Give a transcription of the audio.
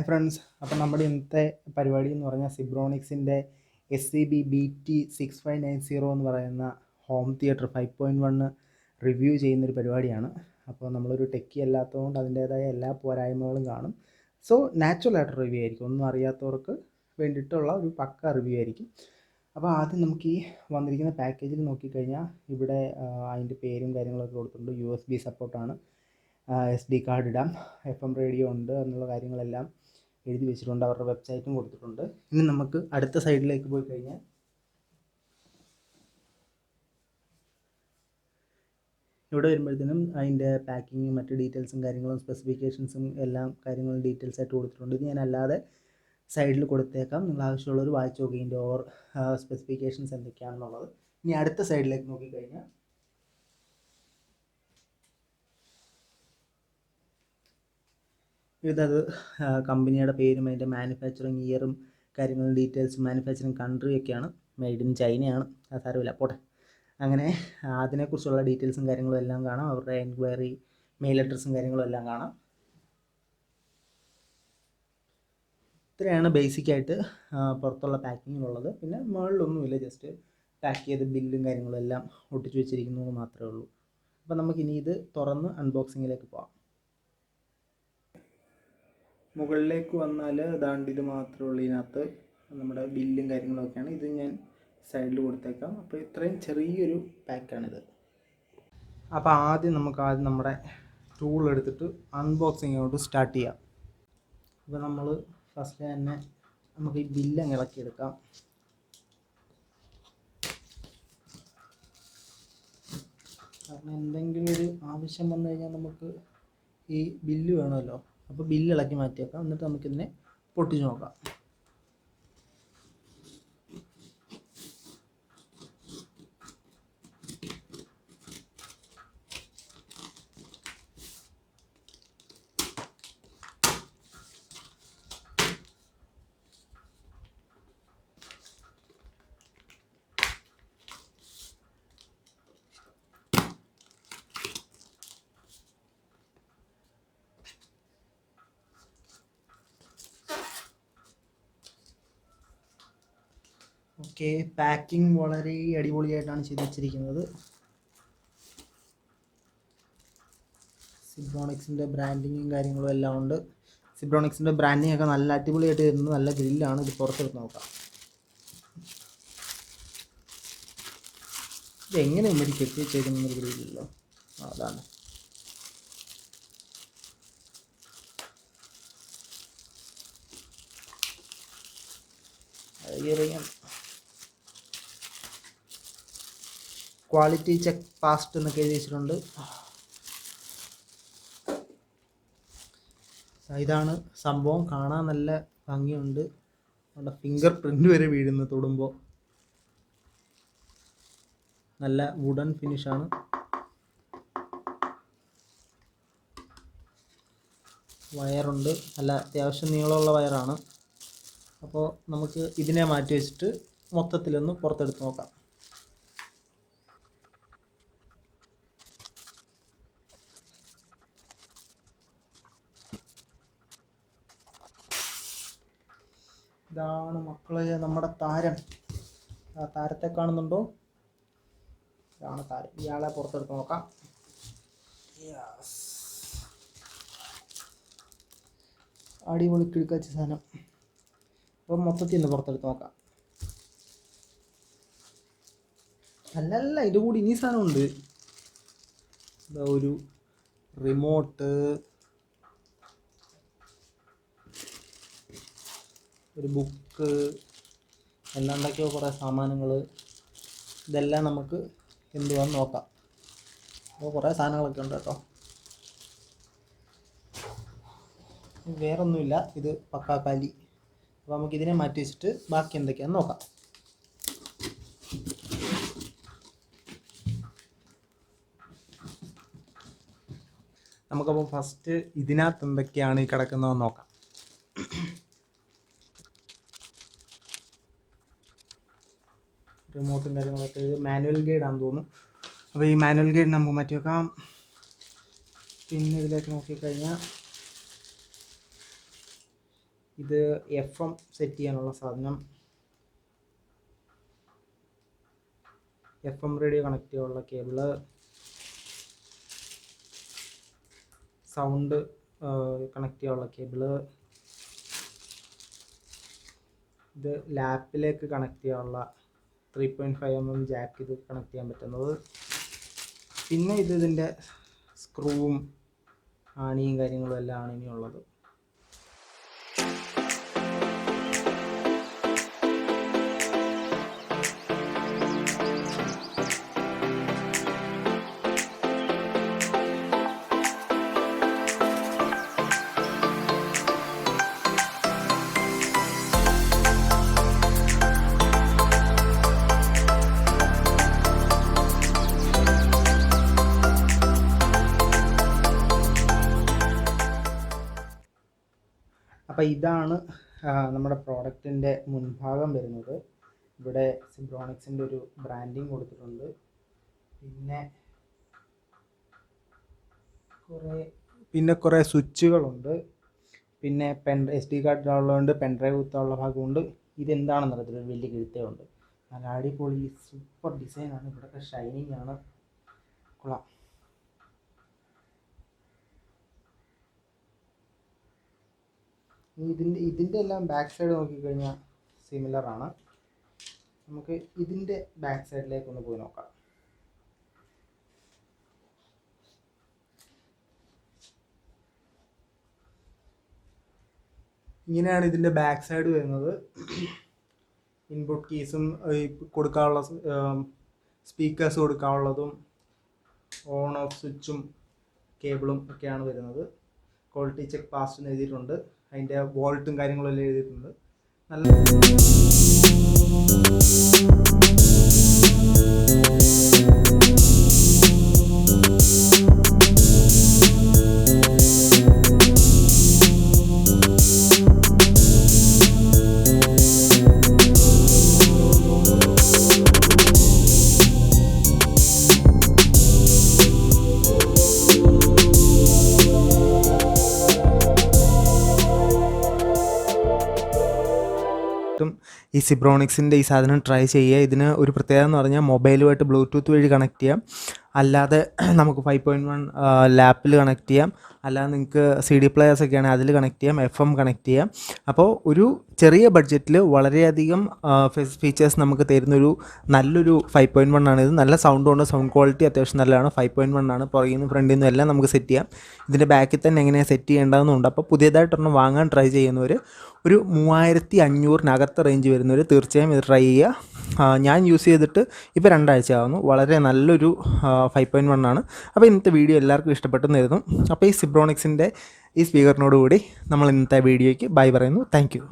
Friends, അപ്പോൾ നമ്മുടെ ഇന്നത്തെ പരിപാടി എന്ന് പറഞ്ഞാൽ സിബ്രോണിക്സിൻ്റെ ZEB BT6590 എന്ന് പറയുന്ന ഹോം തിയേറ്റർ 5.1 റിവ്യൂ ചെയ്യുന്നൊരു പരിപാടിയാണ്. അപ്പോൾ നമ്മളൊരു ടെക്കി അല്ലാത്തതുകൊണ്ട് അതിൻ്റേതായ എല്ലാ പോരായ്മകളും കാണും. സോ നാച്ചുറലായിട്ട് റിവ്യൂ ആയിരിക്കും, ഒന്നും അറിയാത്തവർക്ക് വേണ്ടിയിട്ടുള്ള ഒരു പക്ക റിവ്യൂ ആയിരിക്കും. അപ്പോൾ ആദ്യം നമുക്ക് ഈ വന്നിരിക്കുന്ന പാക്കേജിൽ നോക്കിക്കഴിഞ്ഞാൽ ഇവിടെ അതിൻ്റെ പേരും കാര്യങ്ങളൊക്കെ കൊടുത്തിട്ടുണ്ട്. USB സപ്പോർട്ടാണ്, SD കാർഡ് ഇടാം, FM റേഡിയോ ഉണ്ട് എന്നുള്ള കാര്യങ്ങളെല്ലാം എഴുതി വെച്ചിട്ടുണ്ട്. അവരുടെ വെബ്സൈറ്റും കൊടുത്തിട്ടുണ്ട്. ഇനി നമുക്ക് അടുത്ത സൈഡിലേക്ക് പോയി കഴിഞ്ഞാൽ ഇവിടെ വരുമ്പോഴത്തേനും അതിൻ്റെ പാക്കിങ്ങും മറ്റ് ഡീറ്റെയിൽസും കാര്യങ്ങളും സ്പെസിഫിക്കേഷൻസും എല്ലാം കാര്യങ്ങളും ഡീറ്റെയിൽസ് ആയിട്ട് കൊടുത്തിട്ടുണ്ട്. ഇത് ഞാൻ അല്ലാതെ സൈഡിൽ കൊടുത്തേക്കാം, നിങ്ങൾ ആവശ്യമുള്ളവർ വായിച്ച് നോക്കി ഇതിൻ്റെ ഓവർ സ്പെസിഫിക്കേഷൻസ് എന്തൊക്കെയാണെന്നുള്ളത്. ഇനി അടുത്ത സൈഡിലേക്ക് നോക്കിക്കഴിഞ്ഞാൽ ഇതത് കമ്പനിയുടെ പേരും അതിൻ്റെ മാനുഫാക്ചറിങ് ഇയറും കാര്യങ്ങളും ഡീറ്റെയിൽസും മാനുഫാക്ചറിങ് കൺട്രിയൊക്കെയാണ്. മെയ്ഡ് ഇൻ ചൈനയാണ്, അത് സാരമില്ല പോട്ടെ. അങ്ങനെ അതിനെക്കുറിച്ചുള്ള ഡീറ്റെയിൽസും കാര്യങ്ങളും എല്ലാം കാണാം. അവരുടെ എൻക്വയറി മെയിൽ അഡ്രസ്സും കാര്യങ്ങളും എല്ലാം കാണാം. ഇത്രയാണ് ബേസിക്കായിട്ട് പുറത്തുള്ള പാക്കിങ്ങിലുള്ളത്. പിന്നെ മുകളിലൊന്നുമില്ല, ജസ്റ്റ് പാക്ക് ചെയ്ത് ബില്ലും കാര്യങ്ങളും എല്ലാം ഒട്ടിച്ച് വെച്ചിരിക്കുന്നു എന്ന് മാത്രമേ ഉള്ളൂ. അപ്പോൾ നമുക്കിനി ഇത് തുറന്ന് അൺബോക്സിങ്ങിലേക്ക് പോകാം. മുകളിലേക്ക് വന്നാൽ ദാണ്ട് ഇത് മാത്രമേ ഉള്ളൂ. ഇതിനകത്ത് നമ്മുടെ ബില്ലും കാര്യങ്ങളൊക്കെയാണ്. ഇത് ഞാൻ സൈഡിൽ കൊടുത്തേക്കാം. അപ്പോൾ ഇത്രയും ചെറിയൊരു പാക്കാണിത്. അപ്പോൾ ആദ്യം നമ്മുടെ ടൂൾ എടുത്തിട്ട് അൺബോക്സിങ്ങോട്ട് സ്റ്റാർട്ട് ചെയ്യാം. അപ്പോൾ നമ്മൾ ഫസ്റ്റ് തന്നെ നമുക്ക് ഈ ബില്ല് അങ്ങ് ഇളക്കിയെടുക്കാം. കാരണം എന്തെങ്കിലും ഒരു ആവശ്യം വന്നു കഴിഞ്ഞാൽ നമുക്ക് ഈ ബില്ല് വേണമല്ലോ. അപ്പോൾ ബില്ല് ഇളക്കി മാറ്റിയേക്കാം. എന്നിട്ട് നമുക്കിതിനെ പൊട്ടിച്ച് നോക്കാം. ഓക്കെ, പാക്കിംഗ് വളരെ അടിപൊളിയായിട്ടാണ് ചെയ്ത് വെച്ചിരിക്കുന്നത്. സിബ്രോണിക്സിൻ്റെ ബ്രാൻഡിങ്ങും കാര്യങ്ങളും എല്ലാം ഉണ്ട്. സിബ്രോണിക്സിൻ്റെ ബ്രാൻഡിങ് ഒക്കെ നല്ല അടിപൊളിയായിട്ട് വരുന്നത്. നല്ല ഗ്രില്ലാണ്. ഇത് പുറത്തെടുത്ത് നോക്കാം. ഇതെങ്ങനെ ഇമ്മടി കെട്ടി വെച്ചേക്കുന്നൊരു ഗ്രില്ലല്ലോ. അതാണ്. ക്വാളിറ്റി ചെക്ക് പാസ്റ്റ് എന്നൊക്കെ എഴുതി വെച്ചിട്ടുണ്ട്. ഇതാണ് സംഭവം. കാണാൻ നല്ല ഭംഗിയുണ്ട്. നമ്മുടെ ഫിംഗർ പ്രിൻ്റ് വരെ വീഴുന്നു തൊടുമ്പോൾ. നല്ല വുഡൻ ഫിനിഷാണ്. വയറുണ്ട്, നല്ല അത്യാവശ്യം നീളമുള്ള വയറാണ്. അപ്പോൾ നമുക്ക് ഇതിനെ മാറ്റി വെച്ചിട്ട് മൊത്തത്തിലൊന്ന് പുറത്തെടുത്ത് നോക്കാം. ഇതാണ് മക്കളെ നമ്മുടെ താരം. ആ താരത്തെ കാണുന്നുണ്ടോ? ഇതാണ് താരം. ഇയാളെ പുറത്തെടുത്ത് നോക്കാം. അടിപൊളി കിഴക്കച്ച സാധനം. അപ്പം മൊത്തത്തിൽ നിന്ന് പുറത്തെടുത്ത് നോക്കാം. അല്ലല്ല, ഇത് കൂടി ഇനി സാധനമുണ്ട്. ഒരു റിമോട്ട്, ഒരു ബുക്ക്, എല്ലാണ്ടൊക്കെയോ കുറേ സാമാനങ്ങൾ. ഇതെല്ലാം നമുക്ക് എന്തുവാന്ന് നോക്കാം. അപ്പോൾ കുറേ സാധനങ്ങളൊക്കെ ഉണ്ട് കേട്ടോ. വേറൊന്നുമില്ല, ഇത് പക്കാ കാലി. അപ്പോൾ നമുക്കിതിനെ മാറ്റി വെച്ചിട്ട് ബാക്കി എന്തൊക്കെയാണെന്ന് നോക്കാം. നമുക്കപ്പോൾ ഫസ്റ്റ് ഇതിനകത്ത് എന്തൊക്കെയാണ് ഈ കിടക്കുന്നതെന്ന് നോക്കാം. റിമോട്ടും കാര്യങ്ങളൊക്കെ. ഇത് മാനുവൽ ഗൈഡാണെന്ന് തോന്നുന്നു. അപ്പോൾ ഈ മാനുവൽ ഗൈഡ് നമുക്ക് മാറ്റി വെക്കാം. പിന്നെ ഇതിലേക്ക് നോക്കിക്കഴിഞ്ഞാൽ ഇത് FM സെറ്റ് ചെയ്യാനുള്ള സാധനം, FM റേഡിയോ കണക്ട് ചെയ്യാനുള്ള കേബിള്, സൗണ്ട് കണക്ട് ചെയ്യാനുള്ള കേബിള്, ഇത് ലാപ്പിലേക്ക് കണക്ട് ചെയ്യാനുള്ള 3.5mm ജാക്ക്, ഇത് കണക്ട് ചെയ്യാൻ പറ്റുന്നത്. പിന്നെ ഇതിൻ്റെ സ്ക്രൂവും ആണിയും കാര്യങ്ങളും എല്ലാം ആണ് ഇനിയുള്ളത്. അപ്പോൾ ഇതാണ് നമ്മുടെ പ്രോഡക്റ്റിൻ്റെ മുൻഭാഗം വരുന്നത്. ഇവിടെ സിബ്രോണിക്സിൻ്റെ ഒരു ബ്രാൻഡിങ് കൊടുത്തിട്ടുണ്ട്. പിന്നെ കുറേ സ്വിച്ചുകളുണ്ട്. പിന്നെ SD കാർഡ് ഉള്ളതുകൊണ്ട് പെൻഡ്രൈവ് കുത്താനുള്ള ഭാഗമുണ്ട്. ഇതെന്താണെന്ന് അറിയത്തില്ല, ഒരു വലിയ കിഴുത്തയുണ്ട്. നല്ല അടിപൊളി സൂപ്പർ ഡിസൈനാണ്. ഇവിടെയൊക്കെ ഷൈനിങ് ആണ്, കൊള്ളാം. ഇതിൻ്റെ എല്ലാം ബാക്ക് സൈഡ് നോക്കിക്കഴിഞ്ഞാൽ സിമിലറാണ്. നമുക്ക് ഇതിൻ്റെ ബാക്ക് സൈഡിലേക്കൊന്ന് പോയി നോക്കാം. ഇങ്ങനെയാണ് ഇതിൻ്റെ ബാക്ക് സൈഡ് വരുന്നത്. ഇൻപുട്ട് കീസും കൊടുക്കാനുള്ള സ്പീക്കേഴ്സ് കൊടുക്കാനുള്ളതും ഓൺ ഓഫ് സ്വിച്ചും കേബിളും ഒക്കെയാണ് വരുന്നത്. ക്വാളിറ്റി ചെക്ക് പാസ്റ്റ് എന്ന് എഴുതിയിട്ടുണ്ട്. അതിൻ്റെ വോൾട്ടും കാര്യങ്ങളും എല്ലാം എഴുതിയിട്ടുണ്ട്. ഈ സിബ്രോണിക്സിൻ്റെ ഈ സാധനം ട്രൈ ചെയ്യുക. ഇതിന് ഒരു പ്രത്യേകത എന്ന് പറഞ്ഞാൽ മൊബൈലുമായിട്ട് ബ്ലൂടൂത്ത് വഴി കണക്ട് ചെയ്യാം, അല്ലാതെ നമുക്ക് 5.1 ലാപ്പിൽ കണക്ട് ചെയ്യാം, അല്ലാതെ നിങ്ങൾക്ക് CD പ്ലെയേഴ്സ് ഒക്കെ ആണെങ്കിൽ അതിൽ കണക്ട് ചെയ്യാം, FM കണക്ട് ചെയ്യാം. അപ്പോൾ ഒരു ചെറിയ ബഡ്ജറ്റിൽ വളരെയധികം ഫീച്ചേഴ്സ് നമുക്ക് തരുന്നൊരു നല്ലൊരു 5.1 ആണിത്. നല്ല സൗണ്ടും ഉണ്ട്, സൗണ്ട് ക്വാളിറ്റി അത്യാവശ്യം നല്ലതാണ്. 5.1 ആണ്. പുറകിൽ നിന്നും ഫ്രണ്ടിൽ നിന്നും എല്ലാം നമുക്ക് സെറ്റ് ചെയ്യാം. ഇതിൻ്റെ ബാക്കിൽ തന്നെ എങ്ങനെയാണ് സെറ്റ് ചെയ്യേണ്ടതെന്നുണ്ട്. അപ്പോൾ പുതിയതായിട്ടൊരെണ്ണം വാങ്ങാൻ ട്രൈ ചെയ്യുന്നവർ ഒരു 3500-നകത്ത് റേഞ്ച് വരുന്നവർ തീർച്ചയായും ഇത് ട്രൈ ചെയ്യുക. ഞാൻ യൂസ് ചെയ്തിട്ട് ഇപ്പോൾ 2 ആഴ്ച ആവുന്നു. വളരെ നല്ലൊരു 5.1 ആണ്. അപ്പോൾ ഇന്നത്തെ വീഡിയോ എല്ലാവർക്കും ഇഷ്ടപ്പെട്ടെന്ന് കരുതുന്നു. അപ്പോൾ ഈ സിബ്രോണിക്സിൻ്റെ ഈ സ്പീക്കറിനോട് കൂടി നമ്മൾ ഇന്നത്തെ വീഡിയോയ്ക്ക് ബൈ പറയുന്നു. Thank you.